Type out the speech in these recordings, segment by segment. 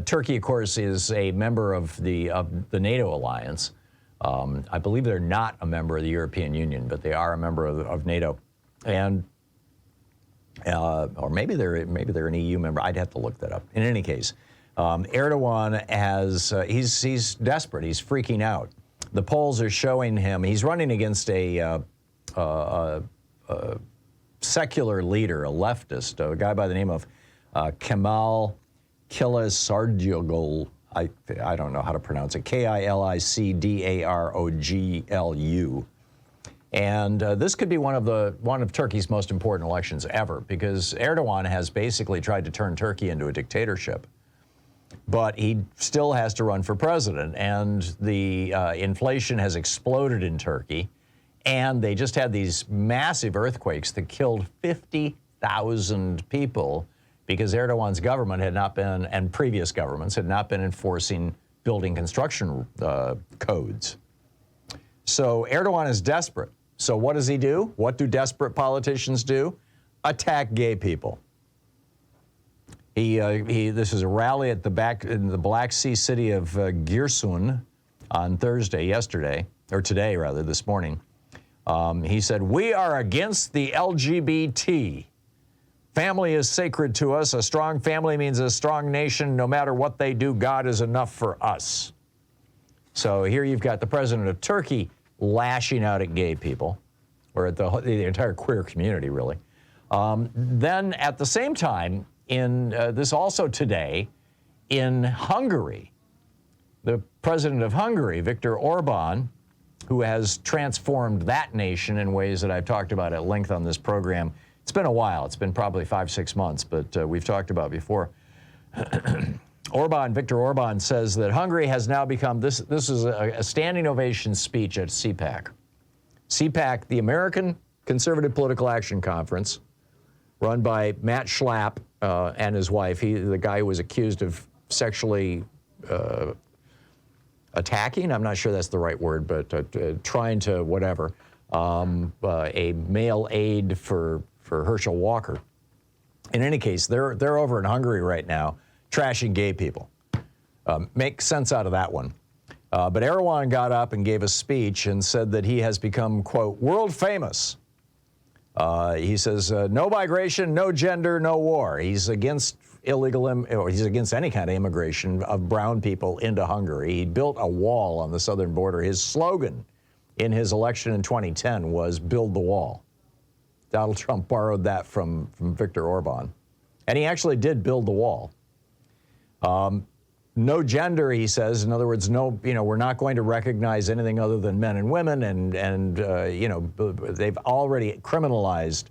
Turkey, of course, is a member of the NATO alliance. I believe they're not a member of the European Union, but they are a member of NATO, and or maybe they're an EU member. I'd have to look that up. In any case, Erdogan has he's desperate. He's freaking out. The polls are showing him he's running against a secular leader, a leftist, a guy by the name of Kemal Kılıçdaroğlu. I don't know how to pronounce it. Kılıçdaroğlu. And this could be one of Turkey's most important elections ever, because Erdogan has basically tried to turn Turkey into a dictatorship. But he still has to run for president, and the inflation has exploded in Turkey, and they just had these massive earthquakes that killed 50,000 people because Erdogan's government had not been, and previous governments had not been enforcing building construction codes. So Erdogan is desperate. So what does he do? What do desperate politicians do? Attack gay people. This is a rally at in the Black Sea city of Giresun on yesterday, or today rather, this morning. He said, "We are against the LGBT. Family is sacred to us. A strong family means a strong nation. No matter what they do, God is enough for us." So here you've got the president of Turkey lashing out at gay people, or at the entire queer community, really. Then at the same time, in this also today, in Hungary, the president of Hungary, Viktor Orban, who has transformed that nation in ways that I've talked about at length on this program. It's been a while. It's been probably 5-6 months, but we've talked about before. Viktor Orban says that Hungary has now become, this is a standing ovation speech at CPAC. CPAC, the American Conservative Political Action Conference, run by Matt Schlapp and his wife, the guy who was accused of sexually attacking, I'm not sure that's the right word, but trying to whatever, a male aide for Herschel Walker. In any case, they're over in Hungary right now, trashing gay people. Make sense out of that one. But Erdogan got up and gave a speech and said that he has become, quote, world famous. He says, no migration, no gender, no war. He's against he's against any kind of immigration of brown people into Hungary. He built a wall on the southern border. His slogan in his election in 2010 was build the wall. Donald Trump borrowed that from Viktor Orban. And he actually did build the wall. No gender, he says. In other words, we're not going to recognize anything other than men and women, and they've already criminalized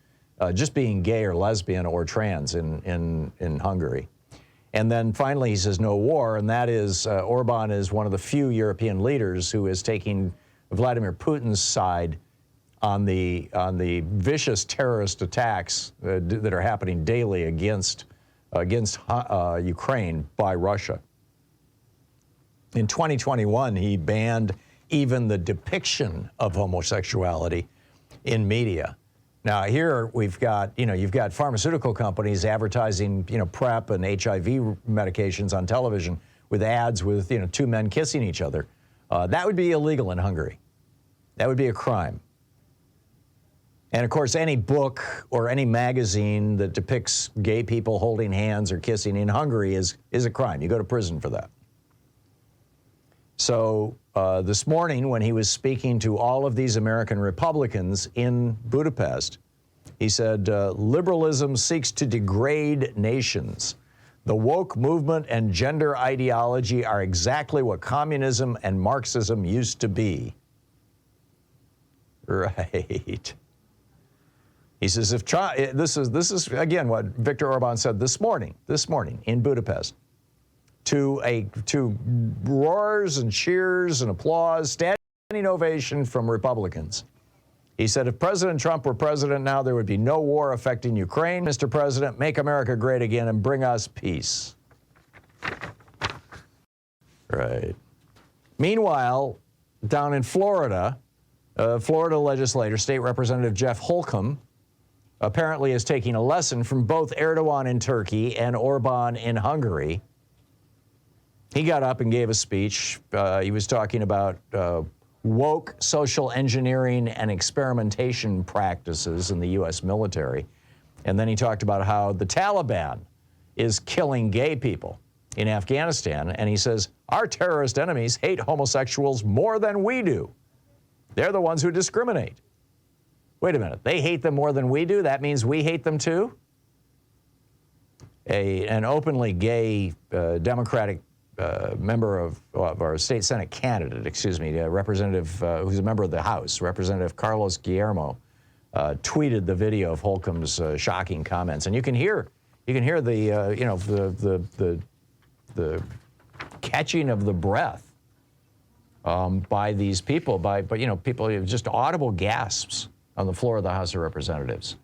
just being gay or lesbian or trans in Hungary. And then finally he says no war, and that is Orban is one of the few European leaders who is taking Vladimir Putin's side on the vicious terrorist attacks that are happening daily against Ukraine by Russia. In 2021, he banned even the depiction of homosexuality in media. Now here we've got, you've got pharmaceutical companies advertising, PrEP and HIV medications on television with ads with, two men kissing each other. That would be illegal in Hungary. That would be a crime. And of course, any book or any magazine that depicts gay people holding hands or kissing in Hungary is a crime. You go to prison for that. So this morning, when he was speaking to all of these American Republicans in Budapest, he said, liberalism seeks to degrade nations. The woke movement and gender ideology are exactly what communism and Marxism used to be. Right. He says, this is again what Viktor Orban said this morning in Budapest. To roars and cheers and applause, standing ovation from Republicans. He said, if President Trump were president now, there would be no war affecting Ukraine. Mr. President, make America great again and bring us peace. Right. Meanwhile, down in Florida, Florida legislator, State Representative Jeff Holcomb, apparently is taking a lesson from both Erdogan in Turkey and Orban in Hungary. he got up and gave a speech. He was talking about woke social engineering and experimentation practices in the U.S. military. And then he talked about how the Taliban is killing gay people in Afghanistan. And he says, our terrorist enemies hate homosexuals more than we do. They're the ones who discriminate. Wait a minute, they hate them more than we do? That means we hate them too? An openly gay Democratic member of our state Senate candidate, representative who's a member of the House, Representative Carlos Guillermo, tweeted the video of Holcomb's shocking comments, and you can hear the catching of the breath by these people, people just audible gasps on the floor of the House of Representatives.